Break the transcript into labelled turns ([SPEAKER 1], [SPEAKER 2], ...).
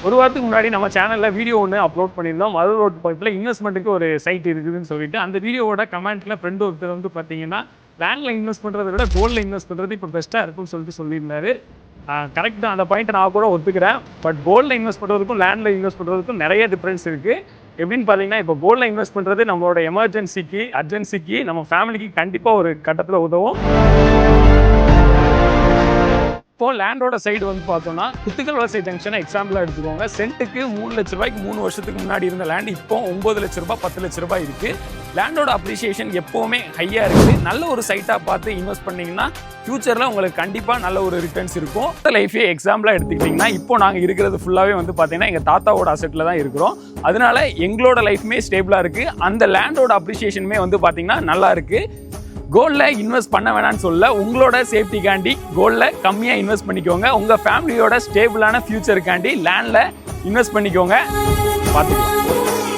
[SPEAKER 1] ஒரு வாரத்துக்கு முன்னாடி நம்ம சேனலில் வீடியோ ஒன்று அப்லோட் பண்ணியிருந்தோம். மதுரை ரோட் பக்கத்தில் இன்வெஸ்ட்மெண்ட்டுக்கு ஒரு சைட் இருக்குதுன்னு சொல்லிட்டு அந்த வீடியோவோட கமெண்ட்டில் ஃப்ரெண்டு ஒருத்தர் வந்து பார்த்தீங்கன்னா லேண்டில் இன்வெஸ்ட் பண்ணுறதை விட கோல்டில் இன்வெஸ்ட் பண்ணுறது இப்போ பெஸ்ட்டாக இருக்குன்னு சொல்லியிருந்தாரு. கரெக்ட் தான், அந்த பாயிண்ட்டை நான் கூட ஒத்துக்கிறேன். பட் கோல்டில் இன்வெஸ்ட் பண்ணுறதுக்கும் லேண்டில் இன்வெஸ்ட் பண்ணுறதுக்கும் நிறைய டிஃப்ரென்ஸ் இருக்குது. எப்படின்னு பார்த்தீங்கன்னா, இப்போ கோல்டில் இன்வெஸ்ட் பண்ணுறது நம்மளோட எமர்ஜென்சிக்கு, அர்ஜென்சிக்கு, நம்ம ஃபேமிலிக்கு கண்டிப்பாக ஒரு கட்டத்தில் உதவும். இப்போ லேண்டோட சைடு வந்து பார்த்தோம்னா குத்துக்கல் வலசை ஜங்ஷனை எக்ஸாம்பிளாக எடுத்துக்கோங்க. சென்ட்டுக்கு 3 லட்ச ரூபாய்க்கு 3 வருஷத்துக்கு முன்னாடி இருந்த லேண்ட் இப்போ 9 லட்ச ரூபாய் 10 லட்ச ரூபாய் இருக்குது. லேண்டோட அப்ரிசியேஷன் எப்போவுமே ஹையாக இருக்குது. நல்ல ஒரு சைட்டாக பார்த்து இன்வெஸ்ட் பண்ணிங்கன்னா ஃபியூச்சரில் உங்களுக்கு கண்டிப்பாக நல்ல ஒரு ரிட்டர்ன்ஸ் இருக்கும். லைஃபே எக்ஸாம்பிளாக எடுத்துக்கிட்டிங்கன்னா இப்போ நாங்கள் இருக்கிறது ஃபுல்லாகவே வந்து பார்த்தீங்கன்னா எங்கள் தாத்தாவோட அசெட்டில் தான் இருக்கிறோம். அதனால எங்களோட லைஃப்மே ஸ்டேபிளாக இருக்குது. அந்த லேண்டோட அப்ரிசியேஷனுமே வந்து பார்த்தீங்கன்னா நல்லா இருக்குது. கோல்டில் இன்வெஸ்ட் பண்ண வேணான்னு சொல்ல, உங்களோட சேஃப்டிக்காண்டி கோல்டில் கம்மியாக இன்வெஸ்ட் பண்ணிக்கோங்க. உங்கள் ஃபேமிலியோட ஸ்டேபிளான ஃபியூச்சருக்காண்டி லேண்டில் இன்வெஸ்ட் பண்ணிக்கோங்க. பார்த்துக்கலாம்.